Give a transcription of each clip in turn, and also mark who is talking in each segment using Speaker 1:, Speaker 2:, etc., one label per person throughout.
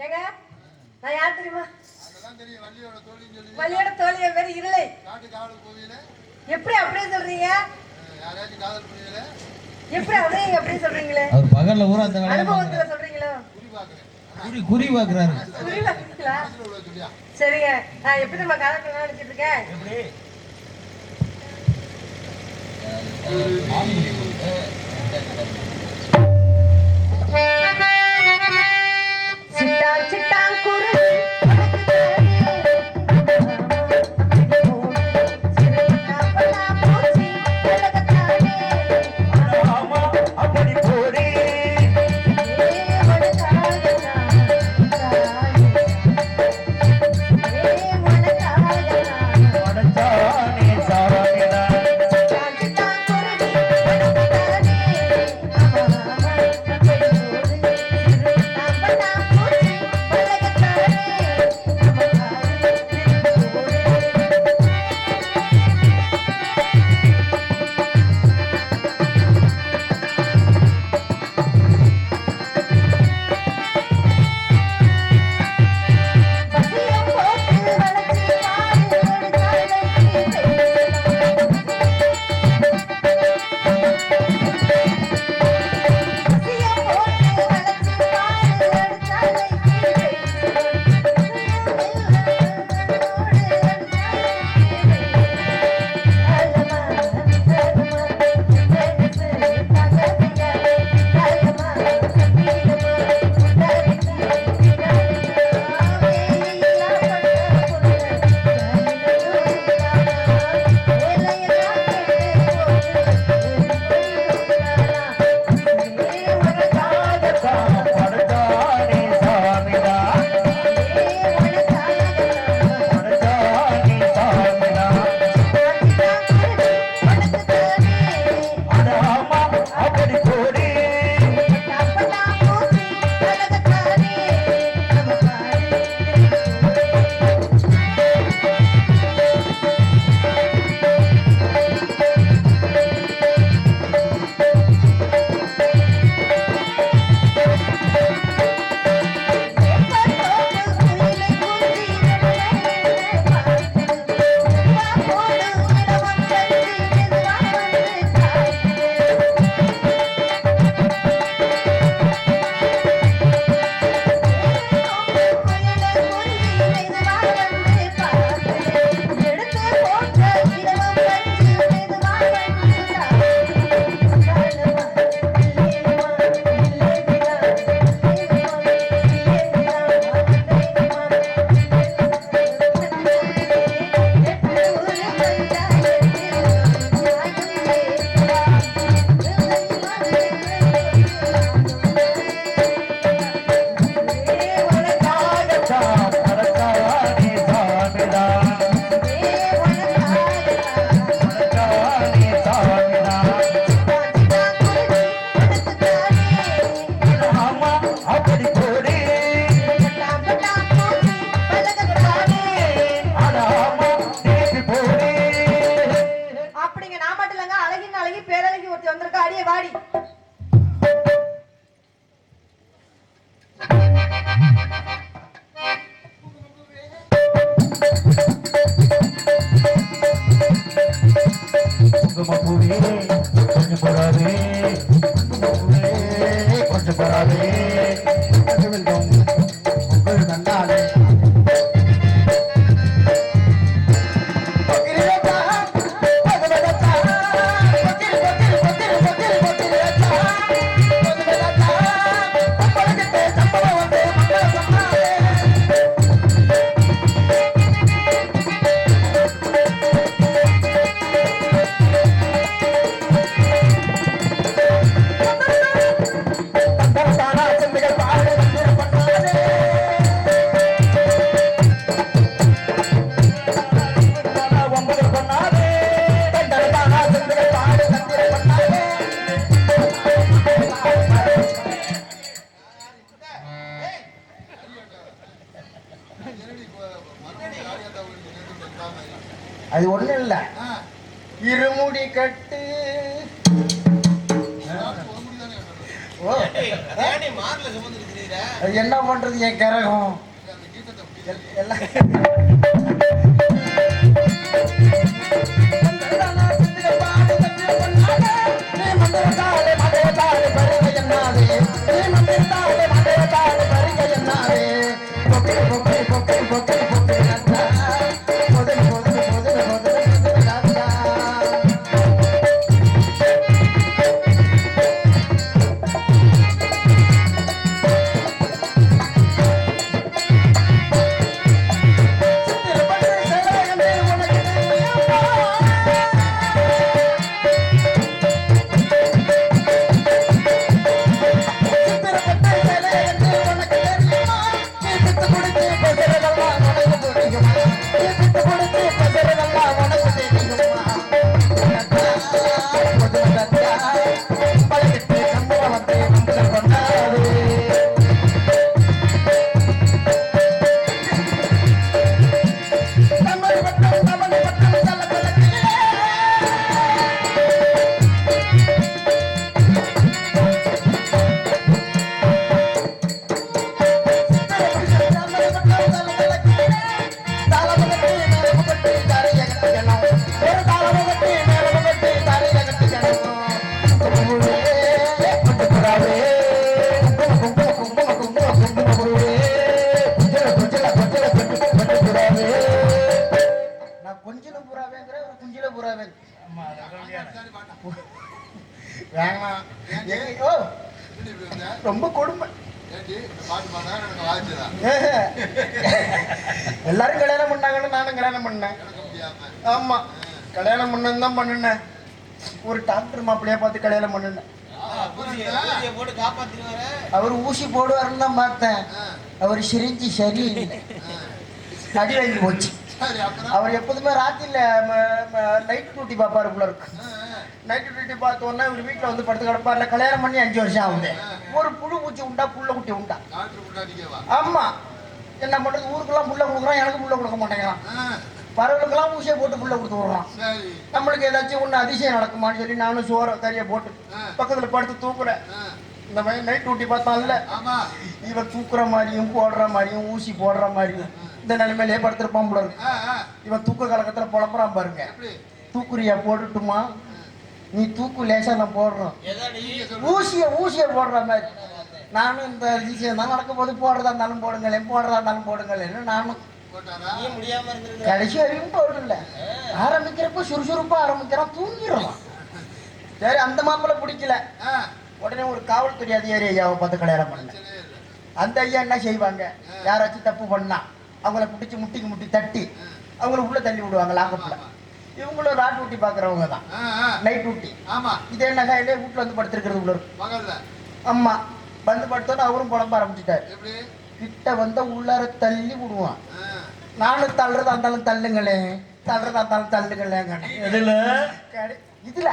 Speaker 1: ஏங்க நான் யார் தெரியுமா? வள்ளியோட தோழி என் பேரு இருளை. எப்படி அப்படியே சொல்றீங்க? எப்படி அப்படியே சொல்றீங்களே?
Speaker 2: அவர் பகல்ல ஊரா அந்த
Speaker 1: அனுபவத்துல சொல்றீங்களோ?
Speaker 2: குறி பாக்குறாரு.
Speaker 1: குறி பாக்குறீங்களா? சரிங்க. நான் எப்படி நம்ம கதை நினைச்சிட்டு இருக்கேன். சிட்டா சிட்டா குருவி
Speaker 3: அது ஒண்ணு இல்ல, இருமுடி கட்டு ஓ,
Speaker 2: ஏண்டி மார்ல சுமந்து இருக்கிறீரா?
Speaker 3: என்ன பண்றது என் கரகம் எல்லாம் ரொம்ப கொடுமை. எல்லாரும் கல்யாணம் பண்ணாங்கன்னு நானும் கல்யாணம் பண்ணேன். ஆமா, கல்யாணம் பண்ணு தான் பண்ணினேன். ஒரு டாக்டர் மாப்பிள்ளையா பார்த்து கல்யாணம் பண்ணினேன். அவர் ஊசி போடுவாருன்னு தான் பார்த்தேன். அவர் சிரிஞ்சு சரி அடி வாங்கி போச்சு. அவர் எப்போதுமே ராத்திரில நைட் டியூட்டி பார்ப்பாரு போல இருக்கு. நைட் டியூட்டி பார்த்தோன்னா இவர் வீட்டில் வந்து படுத்து கிடப்பார்ல. கல்யாணம் பண்ணி 5 வருஷம் ஆகுது. ஒரு புழு பூச்சி உண்டா, புள்ள குட்டி உண்டா? ஆமா. என்ன பண்றது, ஊருக்கெல்லாம் புள்ள கொடுக்குறான், எனக்கு புள்ள கொடுக்க மாட்டேங்கிறான். பறவைகளுக்கெல்லாம் ஊசியை போட்டு புள்ள கொடுத்து விடுறான். நம்மளுக்கு ஏதாச்சும் ஒன்று அதிசயம் நடக்குமான்னு சொல்லி நானும் சோற கறியை போட்டு பக்கத்தில் படுத்து தூக்குறேன். இந்த மாதிரி நைட் டியூட்டி பார்த்தான்ல, இவன் தூக்குற மாதிரியும் போடுற மாதிரியும் ஊசி போடுற மாதிரியும் இந்த நிலைமையிலே படுத்திருப்பான் போல இருக்கு. இவன் தூக்க கலக்கத்தில் புலம்புறான் பாருங்க. தூக்குறியா, போட்டுட்டுமா? நீ தூக்கு, லேசா நான் போடுறோம். ஊசியை போடுற மாதிரி நானும் இந்த விஷயம் தான் நடக்கும் போது போடுறதா இருந்தாலும் போடுங்களேன், போடுறதா இருந்தாலும் போடுங்களேன்னு நானும் கடைசி வரையும் போடல. ஆரம்பிக்கிறப்ப சுறுசுறுப்பா ஆரம்பிக்கிறான், தூங்கிடலாம். சரி, அந்த மாப்பிள்ளை பிடிக்கல. உடனே ஒரு காவல்துறை அதிகாரி ஐயாவை பார்த்து கல்யாணம் பண்ண. அந்த ஐயா என்ன செய்வாங்க, யாராச்சும் தப்பு பண்ணா அவங்கள பிடிச்சி முட்டிக்கு முட்டி தட்டி அவங்கள உள்ள தள்ளி விடுவாங்க லாக்கப்புல. இவங்களும் ராட் டியூட்டி பாக்குறவங்க தான், நைட் டியூட்டி. இதே என்ன கையிலே வீட்டுல வந்து படுத்திருக்கிறது உள்ள இருக்கு. அம்மா வந்து படுத்தோன்னு அவரும் புலம்ப ஆரம்பிச்சுட்டாரு. கிட்ட வந்த உள்ளார தள்ளி விடுவான். நானும் தள்ளுறதா இருந்தாலும் தள்ளுங்களே, தள்ளுறதா இருந்தாலும் தள்ளுங்களேங்க. இதுல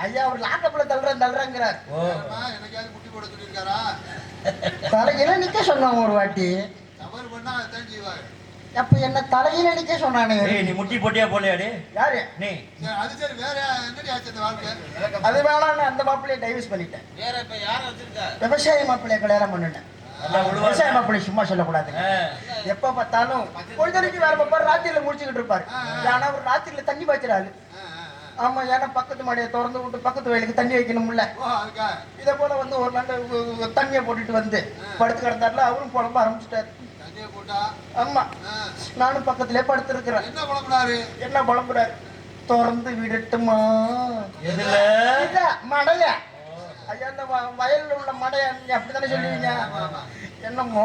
Speaker 3: ஐயா அவர் லாக்கப்புல தள்ளுறாங்கிறார். தலையில நிக்க சொன்னாங்க ஒரு வாட்டி. அப்ப என்ன தலையில நிக்க சொன்னானே.
Speaker 2: நீ முட்டி போட்டியா போலையாடி? யாரு நீ?
Speaker 3: அது வேணான்னு அந்த மாப்பிள்ளைய டைவர்ஸ் பண்ணிட்டேன். விவசாய மாப்பிள்ளைய கல்யாணம் பண்ணிட்டேன். விவசாய மாப்பிள்ளை சும்மா சொல்லக்கூடாது. எப்ப பார்த்தாலும் பொழுதனைக்கு வேற பாப்பாரு, ராத்திரியில முடிச்சுக்கிட்டு இருப்பாரு. ஆனா ஒரு ராத்திரியில தண்ணி பாய்ச்சிடாது. ஆமா, ஏன்னா பக்கத்து மாடியை திறந்து விட்டு பக்கத்து வயலுக்கு தண்ணி வைக்கணும்ல. இதை போல வந்து ஒரு நாள் தண்ணியை போட்டுட்டு வந்து படுத்து கிடந்தாருல, அவரும் புலம்ப ஆரம்பிச்சுட்டாரு. ஆமா, நானும் பக்கத்திலே படுத்திருக்கிறேன். என்ன புலம்புறாரு, திறந்து விடட்டுமா? மடைய ஐயா, அந்த வயல்ல உள்ள மடைய அப்படித்தானே சொல்லுவீங்க. என்னமோ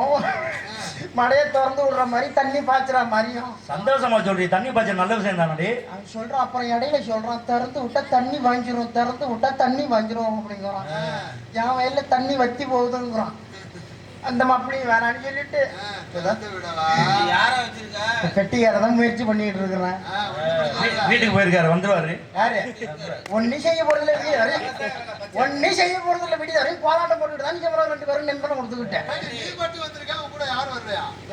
Speaker 3: மழையை திறந்து விடுற மாதிரி தண்ணி பாய்ச்சுற மாதிரியும்.
Speaker 2: சந்தோஷமா சொல்றீங்க, தண்ணி பாய்ச்ச நல்ல விஷயம் தானே
Speaker 3: சொல்றான். அப்புறம் இடையில சொல்றான், திறந்து விட்டா தண்ணி வாங்கிரும், திறந்து விட்டா தண்ணி வாங்கிரும் அப்படிங்கிறான். என் வயல்ல தண்ணி வத்தி போகுதுங்கிறான். அந்த மாப்பிள்ளையும் வேணான்னு சொல்லிட்டு கெட்டிக்காரதான் முயற்சி பண்ணிட்டு இருக்கிறேன்.
Speaker 2: வீட்டுக்கு போயிருக்காரு, வந்துருவாரு.
Speaker 3: யாரு? ஒன்னும் செய்ய போறதில்ல, ஒன்னும் செய்ய போறதில்ல. விடிய வரையும் போராட்டம் போட்டுட்டு தான் நீங்க 2 பேரும் நண்பனை கொடுத்துக்கிட்டேன்.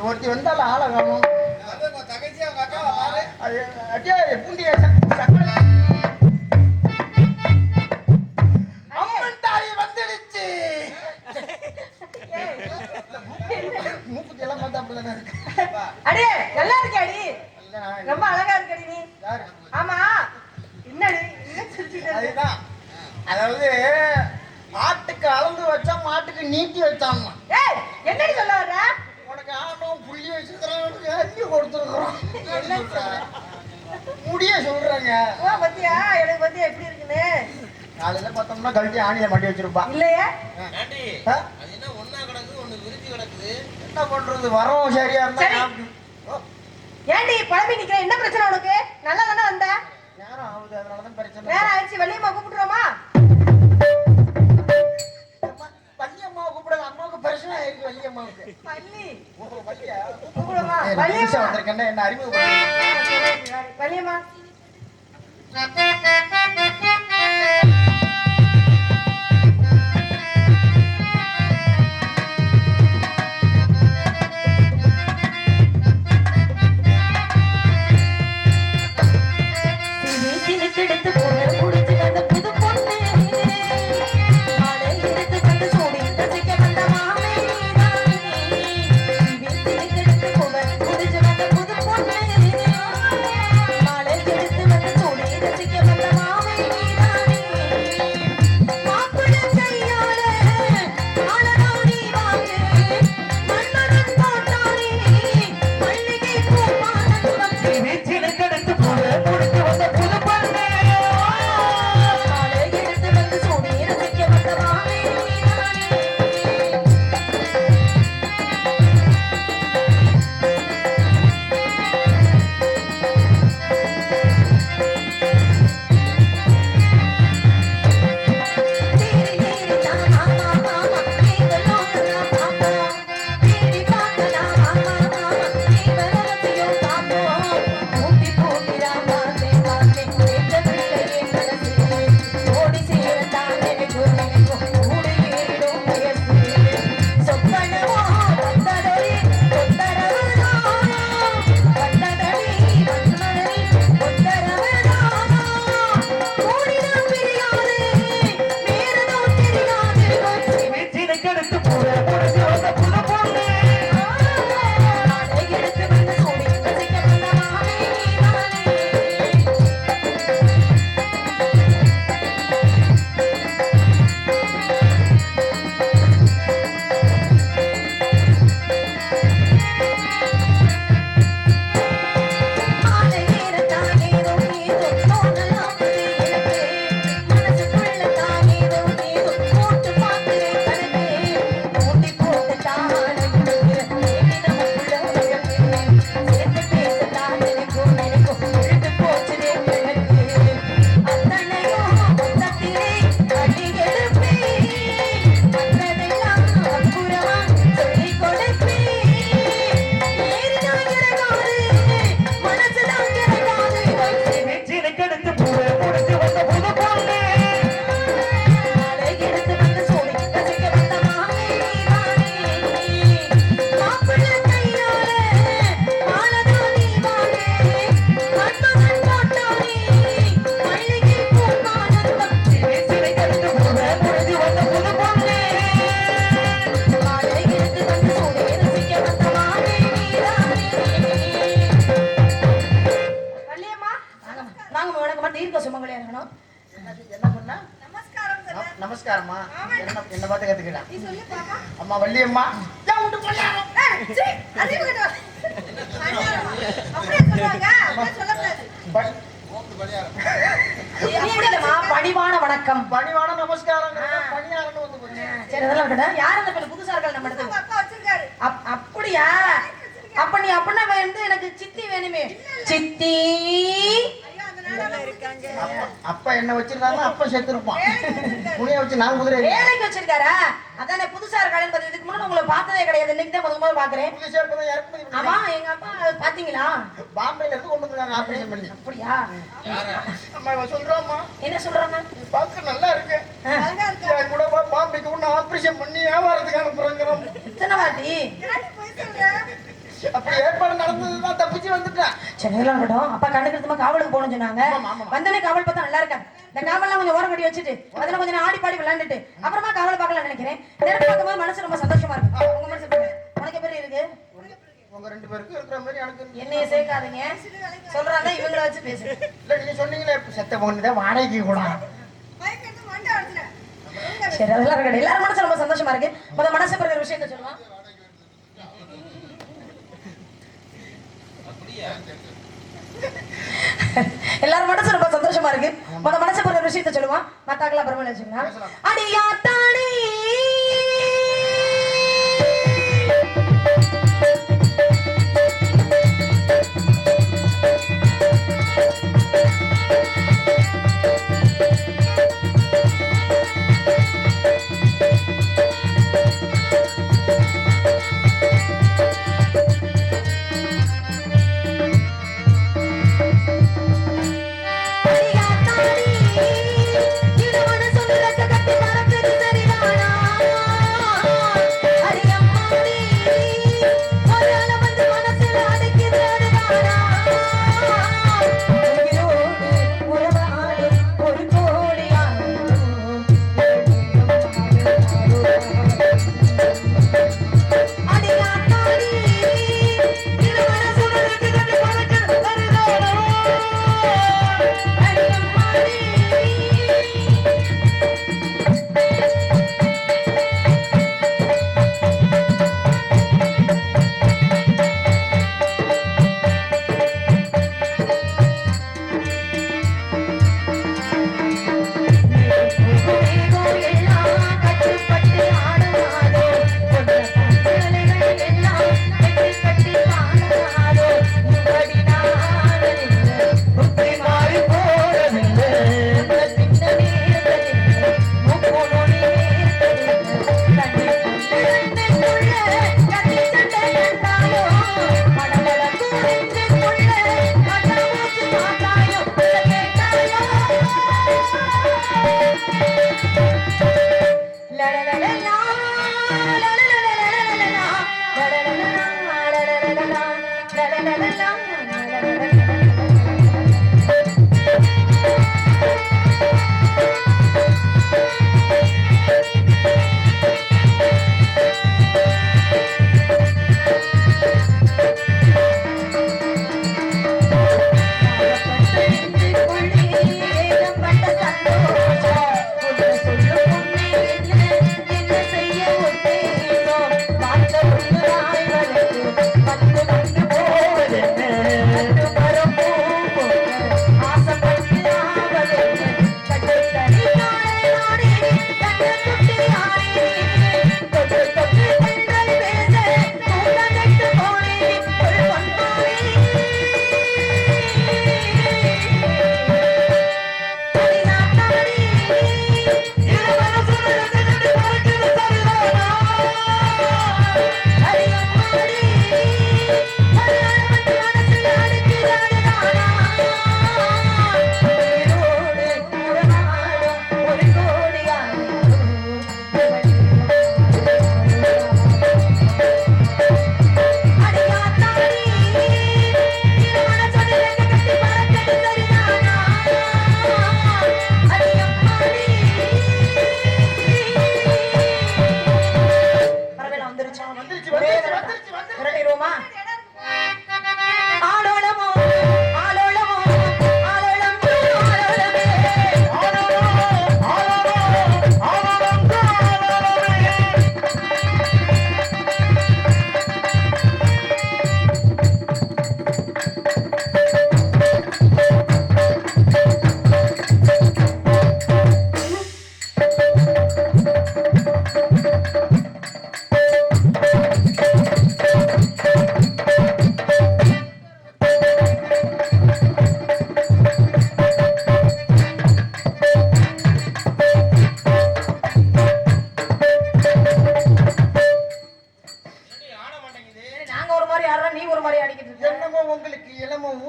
Speaker 3: ஒருத்தி வந்தால ஆளை காணும். பூண்டிய அம்மன் தாய் வந்துடுச்சு. அப்படிதானே இருக்கு.
Speaker 1: அடே நல்லா இருக்கே அடி,
Speaker 3: இல்ல, நான்
Speaker 1: ரொம்ப அழகா இருக்கடி நீ.
Speaker 3: யாரு?
Speaker 1: ஆமா என்னடி என்ன சிரிச்சிட்டு இருக்க?
Speaker 3: அதுதான். அதாவது ஆட்டுக்கு அளந்து வச்சா மாட்டுக்கு நீட்டி வச்சாமா.
Speaker 1: ஏய் என்னடி சொல்ல வர்ற?
Speaker 3: உனக்கு ஆட்டம் புள்ளி வச்சிருக்கிறோம், உனக்கு அள்ளி கொடுத்துருக்குறோம்.
Speaker 1: என்ன சொல்ற?
Speaker 3: முடிய சொல்றாங்க.
Speaker 1: ஓ பத்தியா எனக்கு பத்தியா எப்படி இருக்குன்னு?
Speaker 3: காலையில பார்த்தோம்னா கழட்டி ஆணியில மாட்டி வச்சிருப்பா.
Speaker 1: இல்லையே
Speaker 2: ஆண்டி
Speaker 3: ஆ?
Speaker 2: அது என்ன ஒண்ணா கிடக்குது ஒண்ணு விரிச்சு கிடக்குது.
Speaker 3: என்ன பண்றது, வரோம் சரியா இருந்தா
Speaker 1: சரி.
Speaker 3: ஞாபகம். ஓ,
Speaker 1: ஏன்டி குழம்பி நிக்கிற? என்ன பிரச்சனை உனக்கு? நல்லா தானே வந்த?
Speaker 3: நேரம் ஆகுது, அதனாலதான் பிரச்சனை.
Speaker 1: நேரம் ஆயிடுச்சு, வள்ளியம்மா கூப்பிட்டுருவோமா?
Speaker 3: அம்மா, வள்ளியம்மாவை கூப்பிடுங்க. அம்மாவுக்கு பிரச்சனை ஆயிருக்கு வள்ளியம்மாவுக்கு.
Speaker 1: வள்ளி
Speaker 3: ஓ, வள்ளியா?
Speaker 1: கூப்பிடுவோமா?
Speaker 3: ஏய், நான் புதுசா
Speaker 1: வள்ளியம்மா
Speaker 3: வந்திருக்கேன்னா என்ன அறிமுகப்படுத்துங்க.
Speaker 1: வள்ளியம்மா
Speaker 4: எடுத்து போன முடிச்சு வந்த புது பொண்ணு மாலை எடுத்து கண்டு சூடி ரசிக்க வந்த மாமே எடுத்து போன முடிச்சு வந்த புது பொண்ணு மாலை எடுத்து வந்து சூடி ரசிக்க வந்த மாமே மாப்பிள்ளை கையால ஆளனாடி வாங்க மன்னன் போட்டானே மல்லிகை பூமானம்
Speaker 2: வீச்சினுக்கெடுத்து போன முடிச்சு வந்த புது பொண்ணு.
Speaker 4: மாலை எடுத்து வந்து சூடி ரசிக்க வந்த மாமே தேரி தேரி தாமா மாமா நீங்களோ பாப்பா தேரி பாக்கலா மாமா மாமா நீங்களோ பாப்பா ஊட்டி போகிறா மாதே மாதே இந்த பிள்ளையே மனசே ஓடி சேரத்தானே குருனே ஊடி ஏறிடும் வயசு சொப்பனவோ வந்ததொரு கொத்தரவதா வந்ததடி வந்ததடி கொத்தரவதா ஓடினா பிரியாதே நேரதோ தெரியாது
Speaker 2: வீச்சினுக்கெடுத்து போன முடிச்சு வந்த புது பொண்ணு.
Speaker 4: மாலை எடுத்து வந்து சூடி ரசிக்க வந்த மாமே நானே மாலை நேரத்தானே ஏதோ தோணலாம் எனக்கு மனசுக்குள்ள தானேதோ ஏதோ போட்டு பார்க்கிறேன் கணக்கு ஊட்டி போட்டு தானே நமக்குள்ள உலகம் சேர்த்து பேசத்தான் நினைக்கும் எழுந்து போச்சுதே எனக்கு அத்தனையோ மொத்தத்திலே அடி எடுப்பேன் மற்றதெல்லாம் அப்புறமா சொல்லிக் கொடுப்பேன் ஏறிதான் இறங்காது மனசுதான் இறங்காது
Speaker 2: வீச்சினுக்கெடுத்து போன முடிச்சு வந்த புது பொண்ணு.
Speaker 4: மாலை எடுத்து வந்து சூடி ரசிக்க வந்த மாமே நீதானே மாப்பிள்ளை கையால மாலதான் நீ வாங்கே மன்மதன் போட்டானே மல்லிகை பூமானந்தம்
Speaker 2: வீச்சினுக்கெடுத்து போன முடிச்சு வந்த புது பொண்ணு.
Speaker 4: மாலை எடுத்து வந்து சூடி ரசிக்க வந்த மாமே நீதானே
Speaker 1: வள்ளியம்மா
Speaker 4: வாங்க வணக்கமா தீர்க்க சுமங்கலியா இருக்கணும்
Speaker 3: என்ன பண்ண?
Speaker 1: நமஸ்காரம் சொல்ல.
Speaker 3: நமஸ்காரமா. என்ன பார்த்து கத்துக்கிட்டா?
Speaker 1: நீ சொல்லு பாப்பா.
Speaker 3: அம்மா வள்ளியம்மா ஏன் விட்டு போலாம்?
Speaker 1: ஏய், சீ, அறிவு கெட்டவ. அநியாயமா. அப்படியே சொல்லுவாங்க, அப்படியே சொல்லக்கூடாது.
Speaker 4: அப்படியேமா பணிவான வணக்கம்
Speaker 3: பணிவான நமஸ்காரம். பணியாரன்னு வந்து போச்சு.
Speaker 4: சரி அதெல்லாம் இருக்கட்டும் யார் அந்த பெண்ணு புதுசா இருக்கா நம்ம இடத்துக்கு
Speaker 1: உங்க அப்பா வச்சிருக்காரு.
Speaker 4: அப்படியா அப்ப நீ அப்படின்னா வந்து எனக்கு சித்தி வேணுமே சித்தி
Speaker 1: ஐயோ, அந்த நாடகம் இருக்காங்க.
Speaker 3: அப்பா என்ன வச்சிருந்தாங்க, அப்பா செத்துருப்பான். புனிய வச்சு நான் குதிரை
Speaker 4: வேலைக்கு வச்சிருக்காரா அதானே புதுசா இருக்காருன்னு பார்த்து இதுக்கு முன்னாடி உங்களை பார்த்ததே கிடையாது இன்னைக்கு தான் முதல் பாக்குறேன்
Speaker 3: புதுசா இப்பதான் இறக்குமதி
Speaker 4: ஆமா
Speaker 3: பண்ணி
Speaker 4: எங்க அப்பா பாத்தீங்களா
Speaker 3: பாம்பேல இருந்து கொண்டு வந்தாங்க ஆபரேஷன் பண்ணி.
Speaker 4: அப்படியா
Speaker 3: அம்மா இவ சொல்றாம்மா,
Speaker 4: என்ன சொல்றாங்க
Speaker 3: நீ பார்க்க நல்லா இருக்கு,
Speaker 1: அழகா இருக்கா?
Speaker 3: என் கூட பாம்பேக்கு ஒண்ணு ஆபரேஷன் பண்ணி வியாபாரத்துக்கு அனுப்புறோங்கிறோம்.
Speaker 4: இத்தனை வாட்டி
Speaker 1: யாரு போய் சொல்ற?
Speaker 3: அப்படி ஏற்பாடு நடந்ததுதான் தப்பிச்சு வந்துட்டேன்.
Speaker 4: சரி எல்லாம் இருக்கட்டும் அப்பா கண்ணுக்கு காவலுக்கு போகணும்னு சொன்னாங்க
Speaker 3: ஆமா, ஆமா.
Speaker 4: வந்தனே காவல் பார்த்தா நல்லா இருக்கா இந்த காவல்லாம் கொஞ்சம் ஓரம் கட்டி வச்சுட்டு அதுல கொஞ்சம் ஆடி பாடி விளையாண்டுட்டு அப்புறமா காவல் பார்க்கலாம் நினைக்கிறேன் நேரம் பார்க்கும்போது மனசு ரொம்ப சந்தோஷமா இருக்கு உங்க மனசு எப்படி? உனக்கு எப்படி இருக்கு
Speaker 3: உங்க 2 பேருக்கு இருக்கிற மாதிரி எனக்கு இருக்கு.
Speaker 4: என்னைய சேர்க்காதீங்க சொல்றாங்க இவங்கள வச்சு பேசு.
Speaker 3: இல்ல நீங்க சொன்னீங்களே செத்த பொண்ணு தான் வாடகைக்கு கூட.
Speaker 1: மயக்கத்து மண்டை அடிச்சுறேன்.
Speaker 4: சரி அதெல்லாம் கிடையாது. எல்லாரும் மனசு ரொம்ப சந்தோஷமா இருக்கு. மனசு பிறகு விஷயத்த சொல்லுவான். எல்லாரும் மனசு ரொம்ப சந்தோஷமா இருக்கு. மனசு பிறகு விஷயத்த சொல்லுவான். மத்தாக்கெல்லாம் அப்புறமா வச்சுக்கலாம். அடியாத்தாடி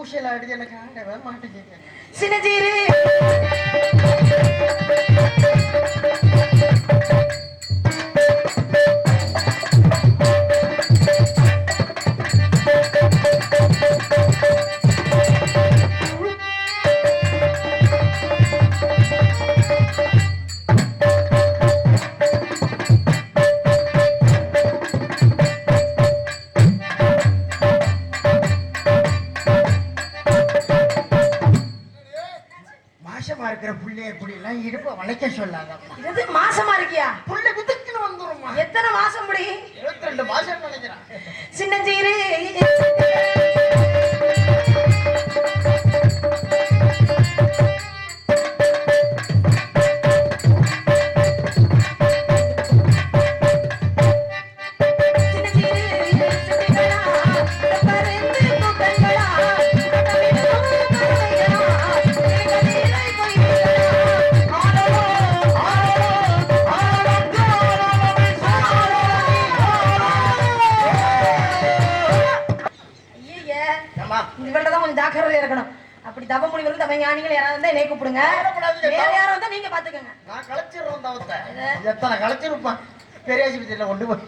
Speaker 3: ஊசல் ஆடுது எனக்கு ஆடவே மாட்டேங்குது.
Speaker 4: சின்னஜீரு
Speaker 3: இருக்கிற புள்ளைய இப்படி எல்லாம் இடுப்ப வளைக்க சொல்லாதம்மா.
Speaker 4: இது மாசமா இருக்கியா?
Speaker 3: புள்ள குதுக்குன்னு வந்துருமா.
Speaker 4: எத்தனை மாசம் முடி?
Speaker 3: 22 மாசம் நினைக்கிறேன்.
Speaker 4: சின்னஞ்சீரு இவள்கிட்டதான் கொஞ்சம் ஜாக்கிரதையா இருக்கணும். அப்படி தவ முனிவர்கள் தவ ஞானிகள் யாராவது இருந்தா என்னை கூப்பிடுங்க. வேற யாரும் வந்தா நீங்க பாத்துக்கங்க.
Speaker 3: நான் களைச்சிடுறோம் தவத்தை. எத்தனை களைச்சிருப்பான் பெரிய ஆஸ்பத்திரியில கொண்டு போய்